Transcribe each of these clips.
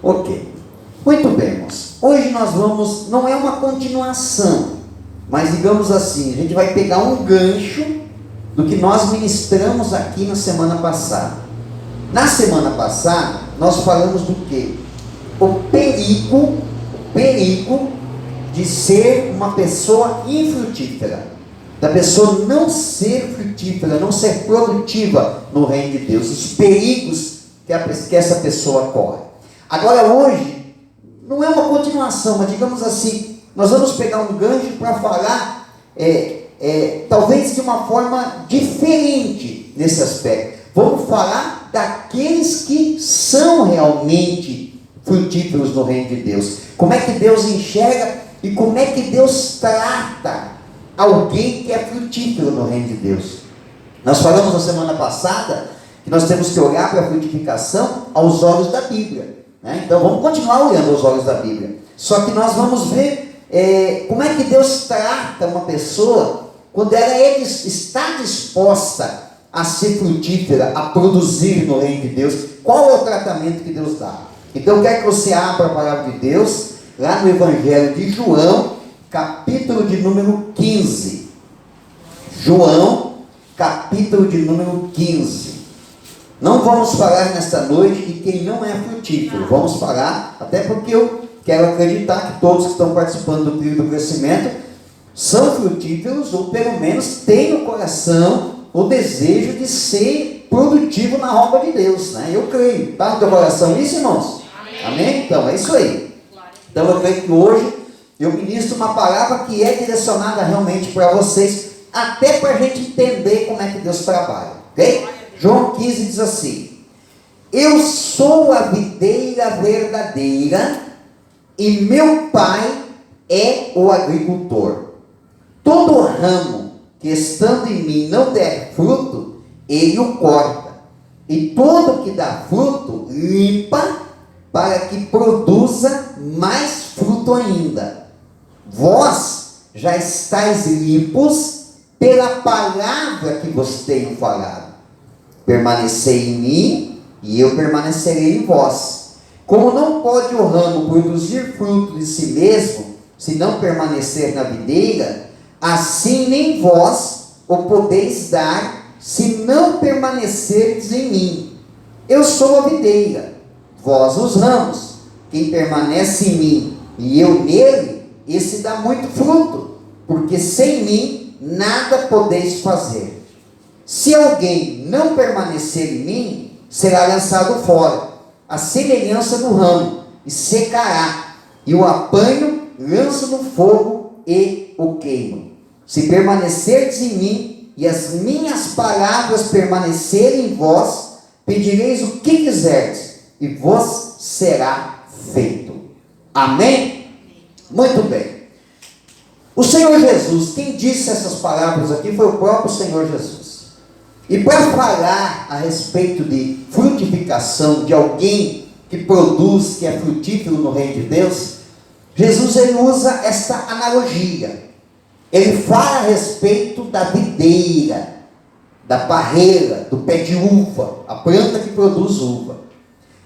Ok. Muito bem, irmãos. Hoje nós vamos, não é uma continuação, mas digamos assim, a gente vai pegar um gancho do que nós ministramos aqui na semana passada. Na semana passada, nós falamos do quê? O perigo de ser uma pessoa infrutífera, da pessoa não ser frutífera, não ser produtiva no reino de Deus, os perigos que essa pessoa corre. Agora hoje, não é uma continuação, mas digamos assim, nós vamos pegar um gancho para falar, talvez de uma forma diferente nesse aspecto. Vamos falar daqueles que são realmente frutíferos no reino de Deus. Como é que Deus enxerga e como é que Deus trata alguém que é frutífero no reino de Deus. Nós falamos na semana passada que nós temos que olhar para a frutificação aos olhos da Bíblia, né? Então vamos continuar olhando aos olhos da Bíblia. Só que nós vamos ver como é que Deus trata uma pessoa quando ela está disposta a ser frutífera, a produzir no reino de Deus. Qual é o tratamento que Deus dá? Então eu quero que você abra a palavra de Deus lá no Evangelho de João, capítulo de número 15. João, capítulo de número 15. Não vamos falar nesta noite de quem não é frutífero. Vamos falar, até porque eu quero acreditar que todos que estão participando do trilho do crescimento são frutíferos, ou pelo menos têm no coração o desejo de ser produtivo na obra de Deus, né? Eu creio. Está no teu coração isso, irmãos? Amém? Então, é isso aí. Então eu creio que hoje eu ministro uma palavra que é direcionada realmente para vocês, até para a gente entender como é que Deus trabalha, ok? João 15 diz assim: eu sou a videira verdadeira e meu pai é o agricultor. Todo ramo que estando em mim não der fruto, ele o corta, e todo que dá fruto, limpa, para que produza mais fruto ainda. Vós já estáis limpos pela palavra que vos tenho falado. Permanecei em mim, e eu permanecerei em vós. Como não pode o ramo produzir fruto de si mesmo, se não permanecer na videira, assim nem vós o podeis dar, se não permanecerdes em mim. Eu sou a videira, vós os ramos. Quem permanece em mim e eu nele, esse dá muito fruto, porque sem mim nada podeis fazer. Se alguém não permanecer em mim, será lançado fora, a semelhança do ramo, e secará, e o apanho, lança no fogo e o queimo. Se permanecerdes em mim, e as minhas palavras permanecerem em vós, pedireis o que quiserdes, e vos será feito. Amém? Muito bem. O Senhor Jesus, quem disse essas palavras aqui foi o próprio Senhor Jesus. E para falar a respeito de frutificação, de alguém que produz, que é frutífero no reino de Deus, Jesus ele usa esta analogia. Ele fala a respeito da videira, da parreira, do pé de uva, a planta que produz uva.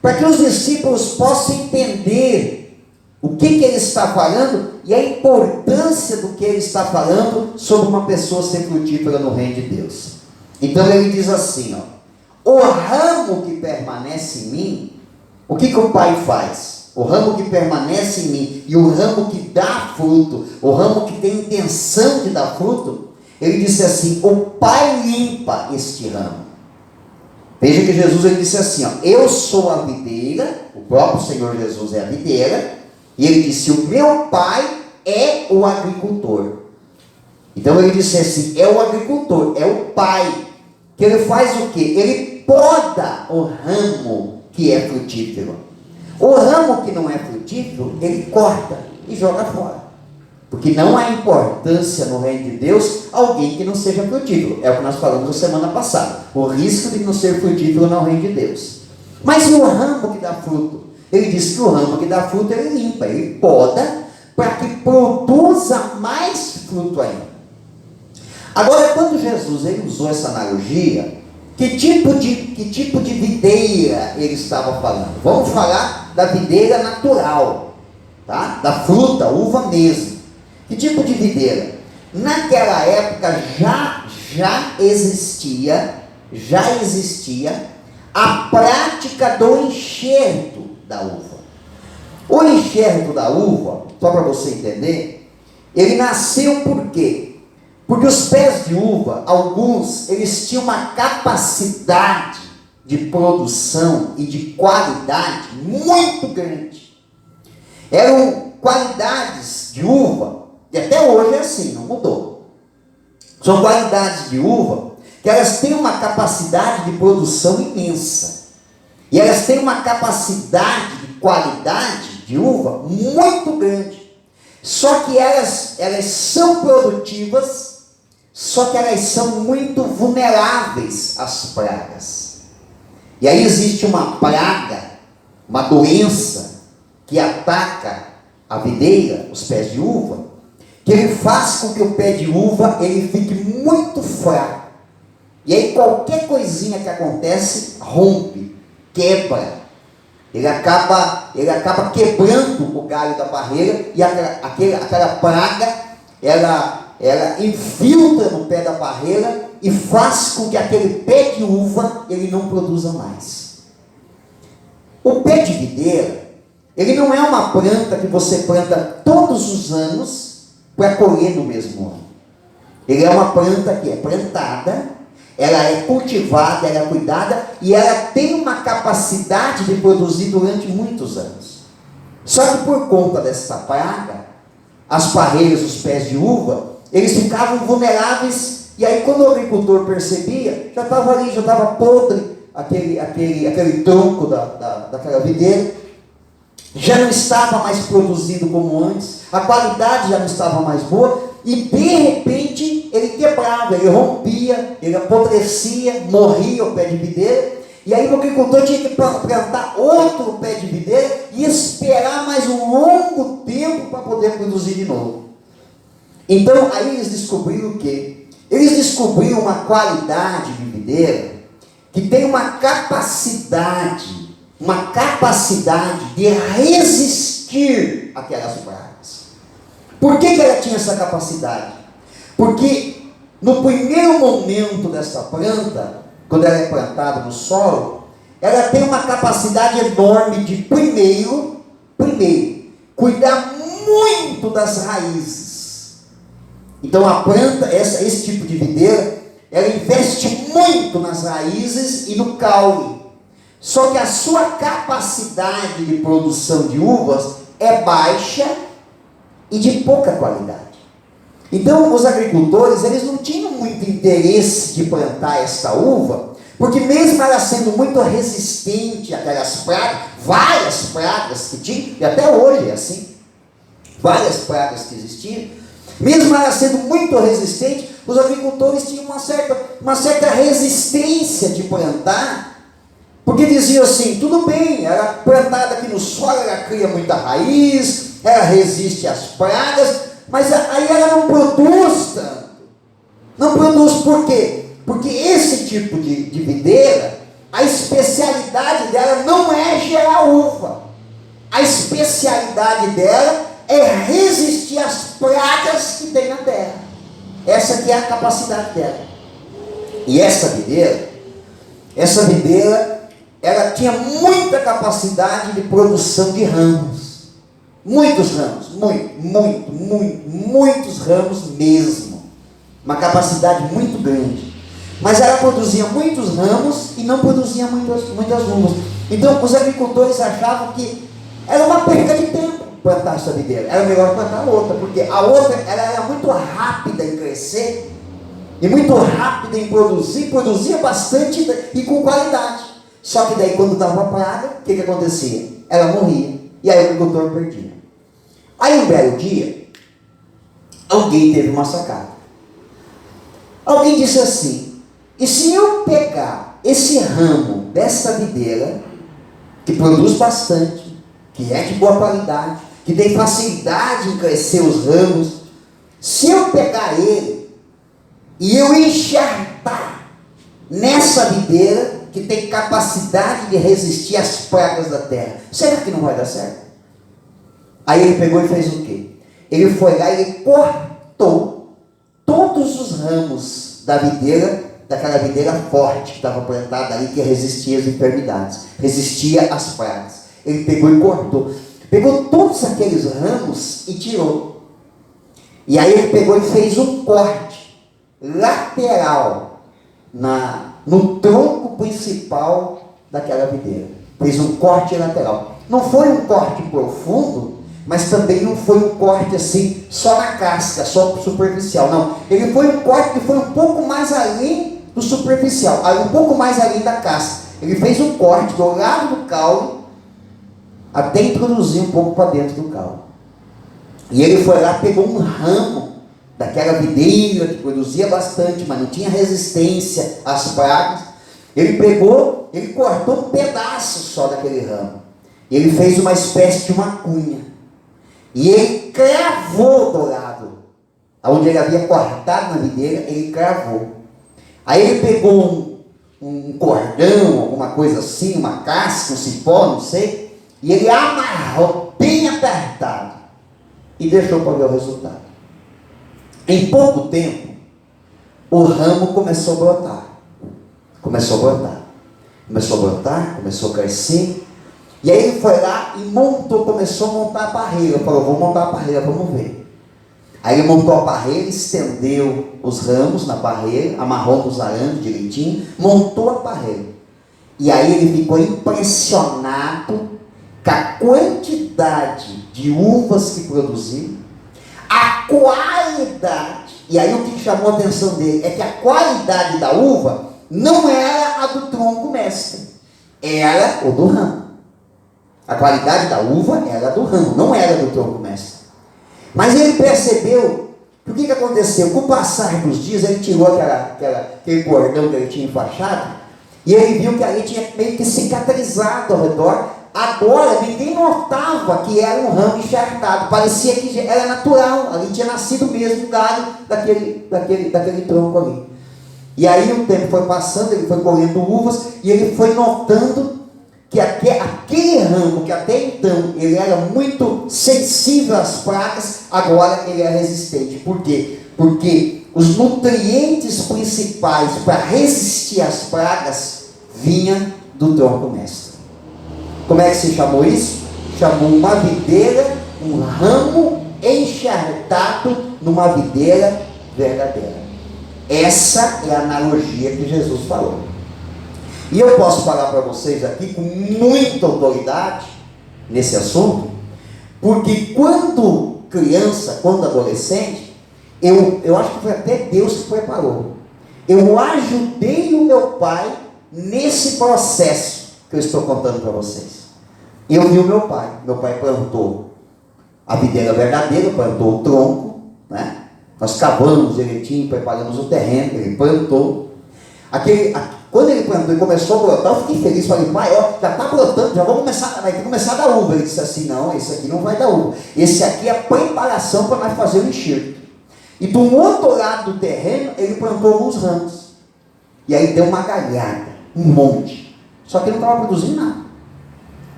Para que os discípulos possam entender o que ele está falando e a importância do que ele está falando sobre uma pessoa ser frutífera no reino de Deus. Então ele diz assim, o ramo que permanece em mim, o que o Pai faz? O ramo que permanece em mim e o ramo que dá fruto, o ramo que tem intenção de dar fruto, ele disse assim, o Pai limpa este ramo. Veja que Jesus ele disse assim, eu sou a videira, o próprio Senhor Jesus é a videira, e ele disse, o meu Pai é o agricultor. Então ele disse assim, é o agricultor, é o Pai, que ele faz o quê? Ele poda o ramo que é frutífero. O ramo que não é frutífero, ele corta e joga fora. Porque não há importância no reino de Deus alguém que não seja frutífero. É o que nós falamos na semana passada. O risco de não ser frutífero no reino de Deus. Mas e o ramo que dá fruto? Ele diz que o ramo que dá fruto, ele limpa, ele poda, para que produza mais fruto ainda. Agora, quando Jesus ele usou essa analogia, Que tipo de videira ele estava falando? Vamos falar da videira natural, tá? Da fruta, uva mesmo. Que tipo de videira? Naquela época já existia a prática do enxerto da uva. O enxerto da uva, só para você entender, ele nasceu por quê? Porque os pés de uva, alguns, eles tinham uma capacidade de produção e de qualidade muito grande. Eram qualidades de uva, e até hoje é assim, não mudou. São qualidades de uva que elas têm uma capacidade de produção imensa. E elas têm uma capacidade de qualidade de uva muito grande. Só que elas são produtivas, só que elas são muito vulneráveis às pragas. E aí existe uma praga, uma doença que ataca a videira, os pés de uva, que ele faz com que o pé de uva ele fique muito fraco. E aí qualquer coisinha que acontece, rompe, quebra. Ele acaba quebrando o galho da barreira e aquela praga, ela infiltra no pé da barreira e faz com que aquele pé de uva, ele não produza mais. O pé de videira, ele não é uma planta que você planta todos os anos para colher no mesmo ano. Ele é uma planta que é plantada, ela é cultivada, ela é cuidada e ela tem uma capacidade de produzir durante muitos anos. Só que por conta dessa praga, as parreiras, os pés de uva, eles ficavam vulneráveis, e aí quando o agricultor percebia, já estava ali, já estava podre aquele tronco daquela videira, já não estava mais produzindo como antes, a qualidade já não estava mais boa, e de repente ele quebrava, ele rompia, ele apodrecia, morria o pé de videira, e aí o agricultor tinha que plantar outro pé de videira e esperar mais um longo tempo para poder produzir de novo. Então aí eles descobriram o quê? Eles descobriram uma qualidade de videira que tem uma capacidade de resistir àquelas pragas. Por que ela tinha essa capacidade? Porque no primeiro momento dessa planta, quando ela é plantada no solo, ela tem uma capacidade enorme de primeiro, cuidar muito das raízes. Então a planta, esse tipo de videira, ela investe muito nas raízes e no caule. Só que a sua capacidade de produção de uvas é baixa e de pouca qualidade. Então os agricultores, eles não tinham muito interesse de plantar essa uva, porque mesmo ela sendo muito resistente àquelas pragas, várias pragas que tinha, e até hoje é assim, várias pragas que existiam, mesmo ela sendo muito resistente, os agricultores tinham uma certa resistência de plantar, porque diziam assim, tudo bem, ela é plantada aqui no solo, ela cria muita raiz, ela resiste às pragas, mas aí ela não produz tanto. Não produz por quê? Porque esse tipo de videira, a especialidade dela não é gerar uva. A especialidade dela é resistir às pragas que tem na terra. Essa aqui é a capacidade dela. E essa videira, ela tinha muita capacidade de produção de ramos. Muitos ramos, muitos ramos mesmo. Uma capacidade muito grande. Mas ela produzia muitos ramos e não produzia muitas uvas. Então os agricultores achavam que era uma perda de tempo plantar essa videira. Era melhor plantar outra, porque a outra ela era muito rápida em crescer e muito rápida em produzir, produzia bastante e com qualidade. Só que daí quando dava praga, o que acontecia? Ela morria e aí o agricultor perdia. Aí um belo dia, alguém teve uma sacada. Alguém disse assim, e se eu pegar esse ramo dessa videira, que produz bastante, que é de boa qualidade, que tem facilidade em crescer os ramos, se eu pegar ele e eu enxertar nessa videira que tem capacidade de resistir às pragas da terra. Será que não vai dar certo? Aí ele pegou e fez o quê? Ele foi lá e ele cortou todos os ramos da videira, daquela videira forte que estava plantada ali, que resistia às enfermidades, resistia às pragas. Ele pegou e cortou. Pegou todos aqueles ramos e tirou. E aí ele pegou e fez um corte lateral no tronco principal daquela videira. Fez um corte lateral. Não foi um corte profundo, mas também não foi um corte assim, só na casca, só superficial. Não, ele foi um corte que foi um pouco mais além do superficial, um pouco mais além da casca. Ele fez um corte do lado do caule, até introduzir um pouco para dentro do caule. E ele foi lá, pegou um ramo daquela videira que produzia bastante, mas não tinha resistência às pragas. Ele pegou, ele cortou um pedaço só daquele ramo. E ele fez uma espécie de uma cunha. E ele cravou do lado, onde ele havia cortado na videira, ele cravou. Aí ele pegou um cordão, alguma coisa assim, uma casca, um cipó, não sei, e ele amarrou bem apertado e deixou para ver o resultado. Em pouco tempo, o ramo começou a brotar. Começou a crescer. E aí ele foi lá e começou a montar a parreira. Falou, vou montar a parreira, vamos ver. Aí ele montou a parreira, estendeu os ramos na parreira, amarrou nos arames direitinho, montou a parreira. E aí ele ficou impressionado com a quantidade de uvas que produziu, a qualidade. E aí o que chamou a atenção dele é que a qualidade da uva não era a do tronco mestre, era o do ramo. A qualidade da uva era do ramo, não era do tronco mestre. Mas ele percebeu que o que aconteceu? Com o passar dos dias, ele tirou aquele cordão que ele tinha enfaixado, e ele viu que ali tinha meio que cicatrizado ao redor. Agora ninguém notava que era um ramo enxertado, parecia que era natural, ali tinha nascido mesmo um galho daquele tronco ali. E aí o tempo foi passando, ele foi colhendo uvas, e ele foi notando que aquele ramo, que até então ele era muito sensível às pragas, agora ele é resistente. Por quê? Porque os nutrientes principais para resistir às pragas vinham do tronco mestre. Como é que se chamou isso? Chamou uma videira, um ramo enxertado numa videira verdadeira. Essa é a analogia que Jesus falou. E eu posso falar para vocês aqui com muita autoridade nesse assunto, porque quando criança, quando adolescente, eu acho que foi até Deus que preparou. Eu ajudei o meu pai nesse processo que eu estou contando para vocês. Eu vi o meu pai plantou a videira verdadeira, plantou o tronco, né? Nós cavamos direitinho, preparamos o terreno, ele plantou. Quando ele plantou e começou a brotar, eu fiquei feliz, falei, pai, ó, já está brotando, já vai começar a dar uva. Ele disse assim, não, esse aqui não vai dar uva. Esse aqui é a preparação para nós fazer o enxerto. E do outro lado do terreno, ele plantou alguns ramos. E aí deu uma galhada, um monte. Só que ele não estava produzindo nada.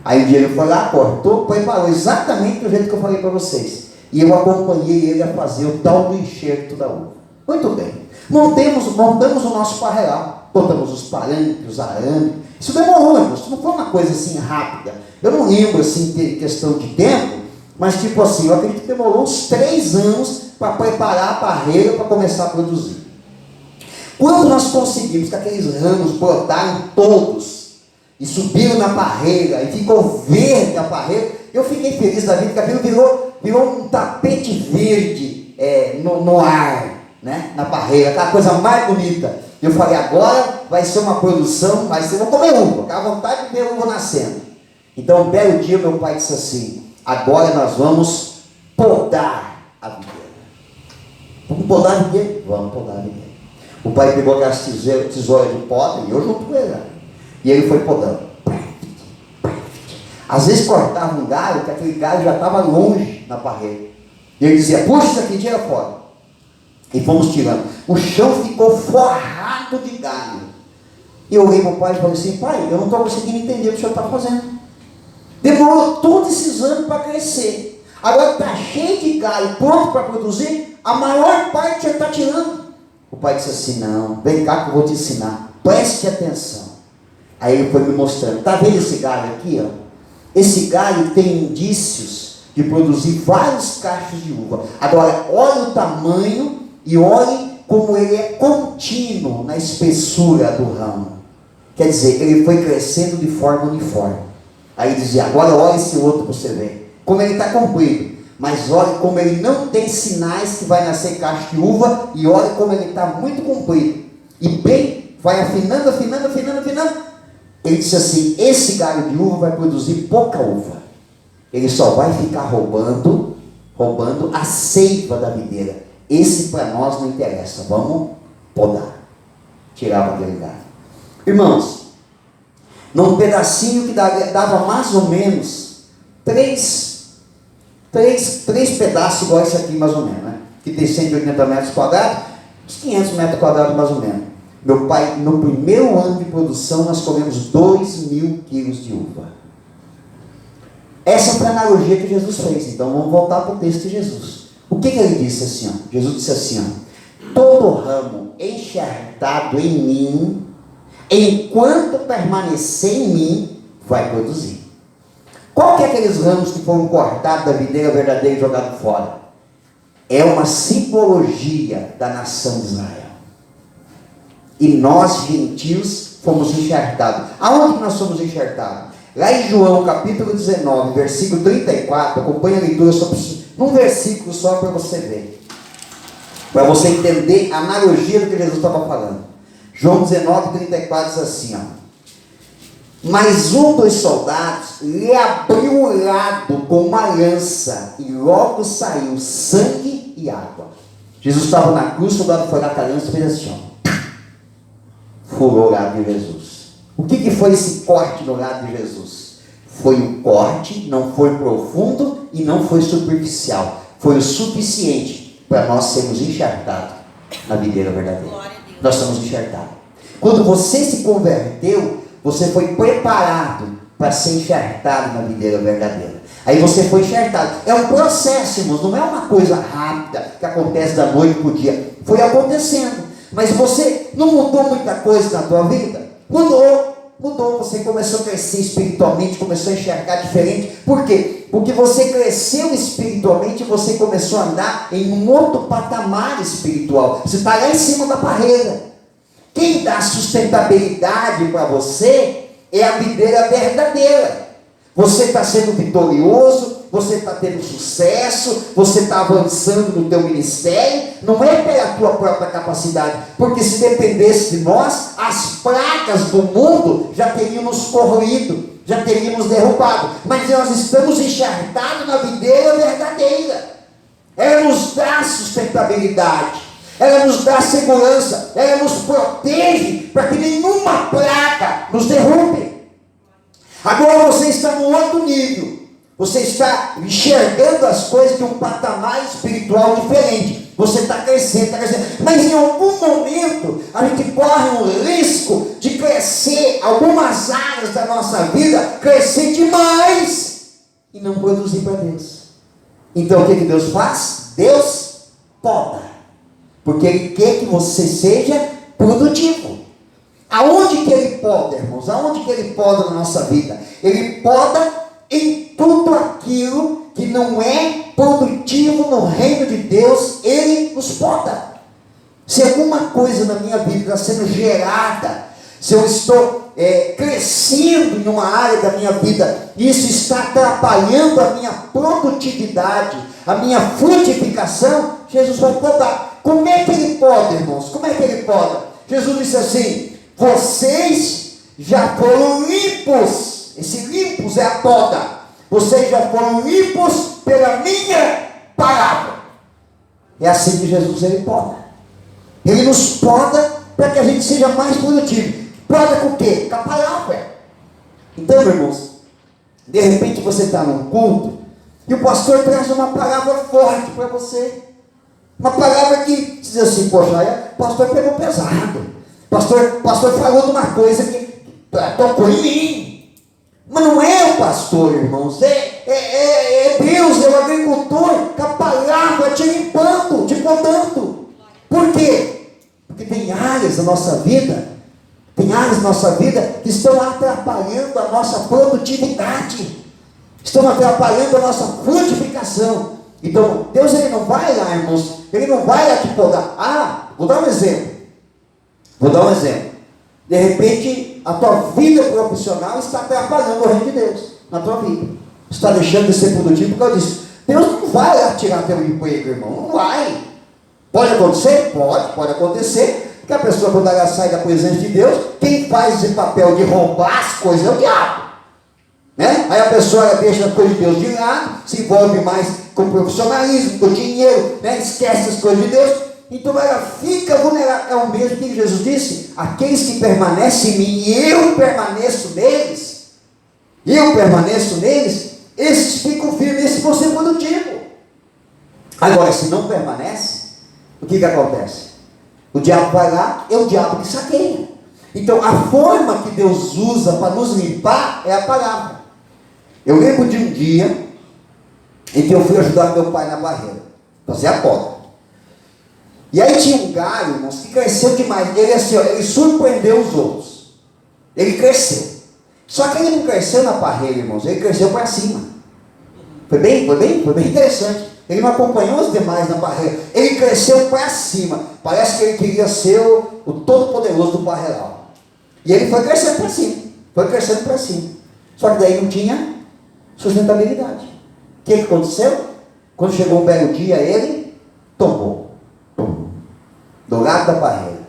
Aí um dia ele foi lá, cortou, preparou exatamente do jeito que eu falei para vocês. E eu acompanhei ele a fazer o tal do enxerto da uva. Muito bem. Montamos o nosso parreiral. Botamos os paranques, os arames. Isso demorou, isso não foi uma coisa assim rápida. Eu não lembro assim de questão de tempo, mas tipo assim, eu acredito que demorou uns 3 anos para preparar a parreira para começar a produzir. Quando nós conseguimos que aqueles ramos brotaram todos e subiram na parreira e ficou verde a parreira, eu fiquei feliz da vida, que aquilo virou um tapete verde no ar, né? Na parreira, aquela coisa mais bonita. Eu falei, agora vai ser uma produção, vou comer uva, com a vontade de ver uva nascendo. Então, um belo dia, meu pai disse assim, agora nós vamos podar a videira. Vamos podar a videira? Vamos podar a videira. O pai pegou aquelas tesouras de poda, e eu junto com ele. E ele foi podando. Às vezes cortava um galho, que aquele galho já estava longe na parreira. E ele dizia, puxa isso aqui, tira fora. E fomos tirando. O chão ficou forrado de galho. E eu olhei para o pai e falei assim: pai, eu não estou conseguindo entender o que o senhor está fazendo. Demorou todos esses anos para crescer. Agora está cheio de galho, pronto para produzir. A maior parte já está tirando. O pai disse assim: não, vem cá que eu vou te ensinar. Preste atenção. Aí ele foi me mostrando. Está vendo esse galho aqui? Ó? Esse galho tem indícios de produzir vários cachos de uva. Agora, olha o tamanho e olhe como ele é contínuo na espessura do ramo. Quer dizer, ele foi crescendo de forma uniforme. Aí dizia: agora olha esse outro para você ver. Como ele está comprido. Mas olha como ele não tem sinais que vai nascer cacho de uva. E olha como ele está muito comprido. E bem, vai afinando. Ele disse assim: esse galho de uva vai produzir pouca uva. Ele só vai ficar roubando a seiva da videira. Esse para nós não interessa. Vamos podar. Tirava aquele galho. Irmãos, num pedacinho que dava mais ou menos três pedaços igual esse aqui mais ou menos, né? Que tem 180 metros quadrados, uns 500 metros quadrados mais ou menos. Meu pai, no primeiro ano de produção, nós comemos 2.000 quilos de uva. Essa foi a analogia que Jesus fez. Então vamos voltar para o texto de Jesus. O que ele disse assim? Ó? Jesus disse assim: ó, todo ramo enxertado em mim, enquanto permanecer em mim, vai produzir. Qual que é aqueles ramos que foram cortados da videira verdadeira e jogados fora? É uma simbologia da nação de Israel. E nós, gentios, fomos enxertados. Aonde que nós somos enxertados? Lá em João, capítulo 19, versículo 34, acompanha a leitura num versículo só para você ver. Para você entender a analogia do que Jesus estava falando. João 19, 34 diz assim, ó: mas um dos soldados lhe abriu o lado com uma lança, e logo saiu sangue e água. Jesus estava na cruz, o soldado foi lá com a lança e fez assim, ó, furou o lado de Jesus. O que foi esse corte no lado de Jesus? Foi um corte, não foi profundo e não foi superficial. Foi o suficiente para nós sermos enxertados na videira verdadeira. Nós somos enxertados. Quando você se converteu, você foi preparado para ser enxertado na videira verdadeira. Aí você foi enxertado. É um processo, irmãos, não é uma coisa rápida que acontece da noite para o dia. Foi acontecendo. Mas você não mudou muita coisa na tua vida? Mudou, você começou a crescer espiritualmente, começou a enxergar diferente. Por quê? Porque você cresceu espiritualmente e você começou a andar em um outro patamar espiritual. Você está lá em cima da barreira. Quem dá sustentabilidade para você é a videira verdadeira. Você está sendo vitorioso, você está tendo sucesso, você está avançando no teu ministério, não é pela tua própria capacidade, porque se dependesse de nós, as pragas do mundo já teriam nos corroído, já teríamos derrubado, mas nós estamos enxertados na videira verdadeira. Ela nos dá sustentabilidade, ela nos dá segurança, ela nos protege para que nenhuma praga nos derrube. Agora você está no outro nível. Você está enxergando as coisas de um patamar espiritual diferente. Você está crescendo. Mas em algum momento, a gente corre um risco de crescer, algumas áreas da nossa vida, crescer demais e não produzir para Deus. Então o que Deus faz? Deus poda. Porque Ele quer que você seja produtivo. Aonde que Ele poda, irmãos? Aonde que Ele poda na nossa vida? Ele poda em tudo aquilo que não é produtivo no reino de Deus. Ele nos poda. Se alguma coisa na minha vida está sendo gerada, se eu estou crescendo em uma área da minha vida, isso está atrapalhando a minha produtividade, a minha frutificação, Jesus vai podar. Como é que Ele poda, irmãos? Como é que Ele poda? Jesus disse assim: vocês já foram limpos. Esse limpos é a poda. Vocês já foram limpos pela minha palavra. É assim que Jesus Ele poda. Ele nos poda para que a gente seja mais produtivo. Poda com o quê? Com a palavra. Então, irmãos, de repente você está num culto e o pastor traz uma palavra forte para você. Uma palavra que diz assim: poxa, o pastor pegou pesado. Pastor falou de uma coisa que tocou em mim. Mas não é o pastor, irmãos. É Deus, é o agricultor, com a palavra te limpando, te podando. Por quê? Porque tem áreas da nossa vida, que estão atrapalhando a nossa produtividade, estão atrapalhando a nossa frutificação. Então, Deus, Ele não vai lá, irmãos, Ele não vai lá te podar. Vou dar um exemplo. De repente, a tua vida profissional está atrapalhando o reino de Deus na tua vida. Você está deixando de ser produtivo por causa disso. Deus não vai lá tirar teu emprego, irmão. Não vai. Pode acontecer? Pode acontecer. Que a pessoa, quando ela sai da presença de Deus, quem faz esse papel de roubar as coisas é o diabo, né? Aí a pessoa, ela deixa as coisas de Deus de lado, se envolve mais com o profissionalismo, com o dinheiro, né? Esquece as coisas de Deus, então ela fica vulnerável. É o mesmo que Jesus disse: aqueles que permanecem em mim e eu permaneço neles, esses ficam firmes, esses vão ser produtivos. Agora, se não permanece, o que acontece? O diabo vai lá, é o diabo que saqueia. Então, a forma que Deus usa para nos limpar é a palavra. Eu lembro de um dia em que eu fui ajudar meu pai na barreira, fazer a poda. E aí tinha um galho, irmãos, que cresceu demais. Ele surpreendeu os outros. Ele cresceu. Só que ele não cresceu na parreira, irmãos, ele cresceu para cima. Foi bem interessante. Ele não acompanhou os demais na barreira. Ele cresceu para cima. Parece que ele queria ser o todo-poderoso do barreiral. E ele foi crescendo para cima. Só que daí não tinha sustentabilidade. O que aconteceu? Quando chegou um belo dia, ele tombou. Do lado da barreira.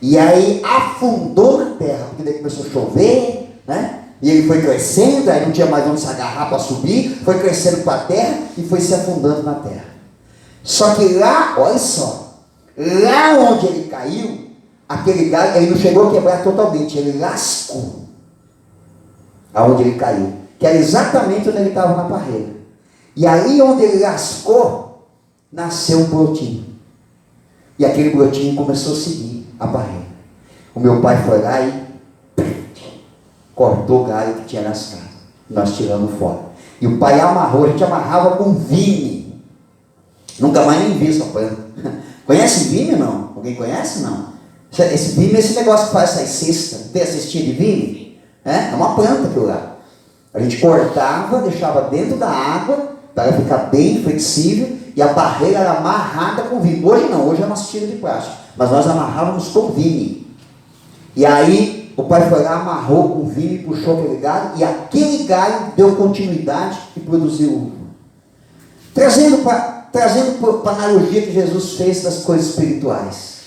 E aí afundou na terra. Porque daí começou a chover, né? E ele foi crescendo, aí não tinha mais onde se agarrar para subir, foi crescendo para a terra e foi se afundando na terra. Só que lá, olha só, lá onde ele caiu, aquele galho, ele não chegou a quebrar totalmente, ele lascou aonde ele caiu, que era exatamente onde ele estava na parreira. E ali onde ele lascou, nasceu um brotinho. E aquele brotinho começou a seguir a barreira. O meu pai foi lá e cortou o galho que tinha lascado. Nós tiramos fora. E o pai amarrou, a gente amarrava com vime. Nunca mais nem vi essa planta. Conhece vime ou não? Alguém conhece? Não. Esse vime é esse negócio que faz essas cestas. Tem a cestinha de vime? É uma planta aquilo lá. A gente cortava, deixava dentro da água, para ela ficar bem flexível, e a barreira era amarrada com vime. Hoje não, hoje é uma tira de plástico. Mas nós amarrávamos com vime. E aí, o pai foi lá, amarrou com vime, puxou aquele galho, e aquele galho deu continuidade e produziu uva. Trazendo para a analogia que Jesus fez das coisas espirituais.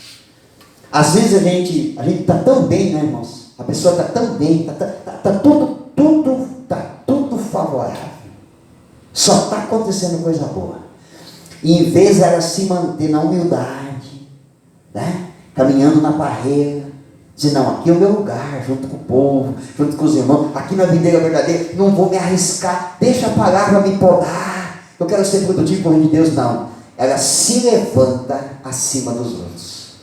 Às vezes a gente está tão bem, né, irmãos? A pessoa está tão bem, está tudo favorável. Só está acontecendo coisa boa. E em vez de ela se manter na humildade, né, caminhando na barreira, dizer, não, aqui é o meu lugar, junto com o povo, junto com os irmãos, aqui na videira verdadeira, não vou me arriscar, deixa a palavra me podar, eu quero ser produtivo por de Deus. Não, ela se levanta acima dos outros,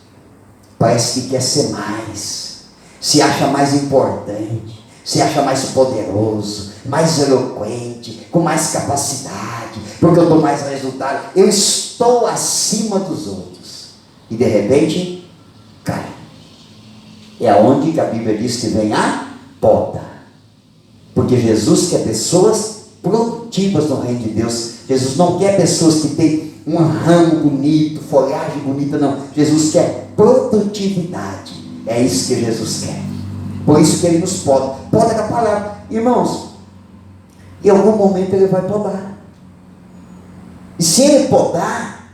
parece que quer ser mais, se acha mais importante, se acha mais poderoso, mais eloquente, com mais capacidade, porque eu dou mais resultado, eu estou acima dos outros, e de repente, cai. É aonde que a Bíblia diz que vem a poda. Porque Jesus quer pessoas produtivas no reino de Deus. Jesus não quer pessoas que têm um ramo bonito, folhagem bonita, não. Jesus quer produtividade. É isso que Jesus quer. Por isso que Ele nos poda. Poda com a palavra. Irmãos, em algum momento Ele vai podar. E se Ele podar,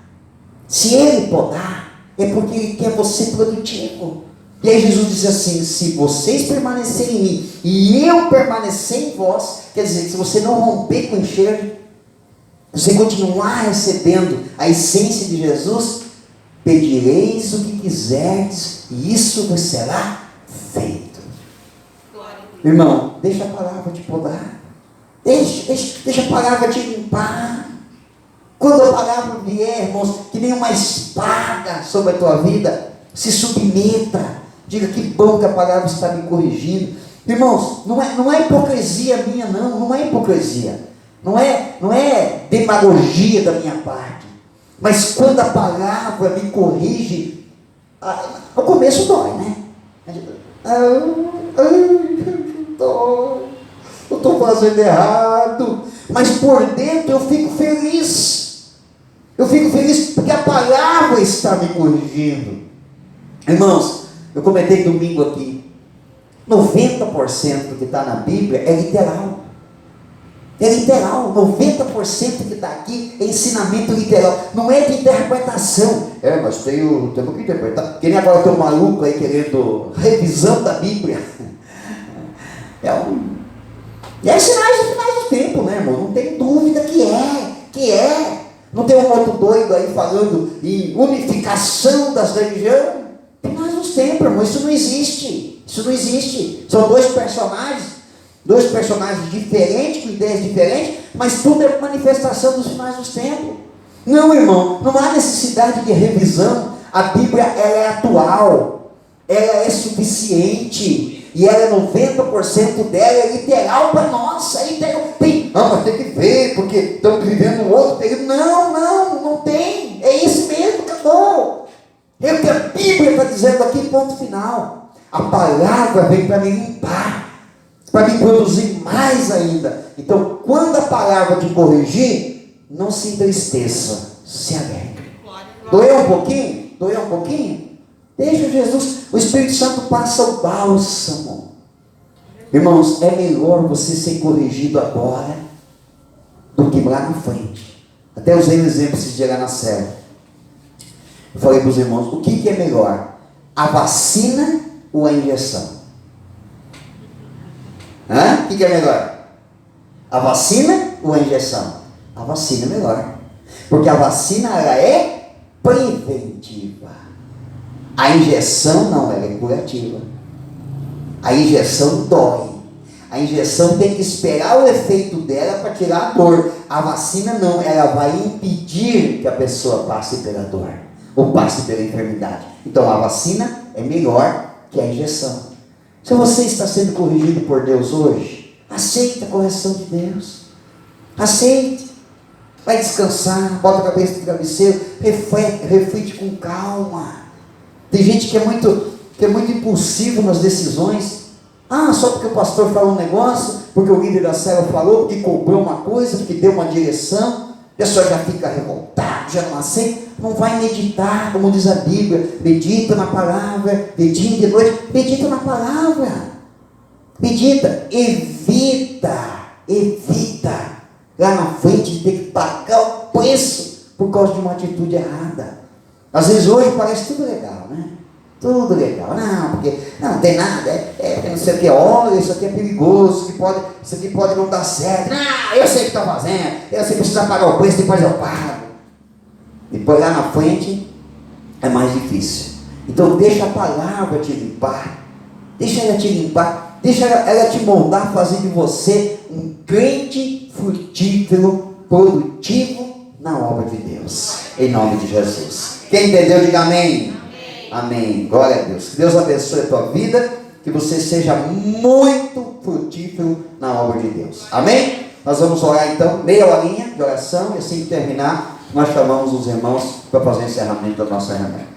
é porque Ele quer você produtivo. E aí Jesus diz assim, se vocês permanecerem em mim, e eu permanecer em vós, quer dizer, se você não romper com o enxergo, você continuar recebendo a essência de Jesus, pedireis o que quiserdes, e isso vos será feito. Irmão, deixa a palavra te podar, deixa a palavra te limpar. Quando a palavra vier, irmãos, que nem uma espada sobre a tua vida, se submeta. Diga que bom que a palavra está me corrigindo. Irmãos, não é hipocrisia minha, não é hipocrisia. Não é demagogia da minha parte. Mas quando a palavra me corrige, no começo dói, né? Eu estou fazendo errado. Mas por dentro eu fico feliz. Eu fico feliz porque a palavra está me corrigindo. Irmãos, eu comentei domingo aqui. 90% do que está na Bíblia é literal. É literal. 90% que está aqui é ensinamento literal. Não é de interpretação. Mas temos que interpretar. Que nem agora tem um maluco aí querendo revisão da Bíblia. É sinais do tempo, né, irmão? Não tem dúvida que é. Não tem um outro doido aí falando em unificação das religiões. Sinais dos tempos, irmão. Isso não existe. São dois personagens diferentes, com ideias diferentes, mas tudo é manifestação dos finais dos tempos. Não, irmão, não há necessidade de revisão. A Bíblia, ela é atual, ela é suficiente. E ela, 90% dela é literal para nós. Mas tem que ver, porque estamos vivendo um outro período. Não tem. É isso mesmo, acabou. É o que a Bíblia está dizendo aqui, ponto final. A palavra vem para me limpar, para me produzir mais ainda. Então, quando a palavra te corrigir, não se entristeça, se alegre. Doeu um pouquinho? Deixa Jesus, o Espírito Santo passa o bálsamo. Irmãos, é melhor você ser corrigido agora do que lá na frente. Até usei um exemplo esses dias lá na célula. Eu falei para os irmãos, o que é melhor? A vacina ou a injeção? O que é melhor? A vacina ou a injeção? A vacina é melhor. Porque a vacina, ela é preventiva. A injeção não, ela é curativa. A injeção dói. A injeção tem que esperar o efeito dela para tirar a dor. A vacina não, ela vai impedir que a pessoa passe pela dor ou passe pela enfermidade. Então a vacina é melhor que a injeção. Se você está sendo corrigido por Deus hoje, aceita a correção de Deus. Aceite. Vai descansar, bota a cabeça no travesseiro, reflete com calma. Tem gente que é muito impulsivo nas decisões. Só porque o pastor falou um negócio, porque o líder da célula falou, porque cobrou uma coisa, porque deu uma direção, a pessoa já fica revoltada, já não aceita, não vai meditar, como diz a Bíblia, medita na palavra, medita de noite, medita na palavra, medita, evita, lá na frente de ter que pagar o preço, por causa de uma atitude errada. Às vezes hoje parece tudo legal, né? Tudo legal. Não, porque não tem nada, não sei o que, olha, isso aqui é perigoso, isso aqui pode não dar certo. Não, eu sei o que estou fazendo, eu sei que precisa pagar o preço, depois eu pago. Depois lá na frente é mais difícil. Então deixa a palavra te limpar, deixa ela te moldar, fazer de você um crente frutífero, produtivo na obra de Deus, em nome de Jesus. Quem entendeu, diga amém. Amém. Glória a Deus. Que Deus abençoe a tua vida, que você seja muito frutífero na obra de Deus. Amém? Nós vamos orar então, meia horinha de oração, e assim que terminar, nós chamamos os irmãos para fazer o encerramento da nossa reunião.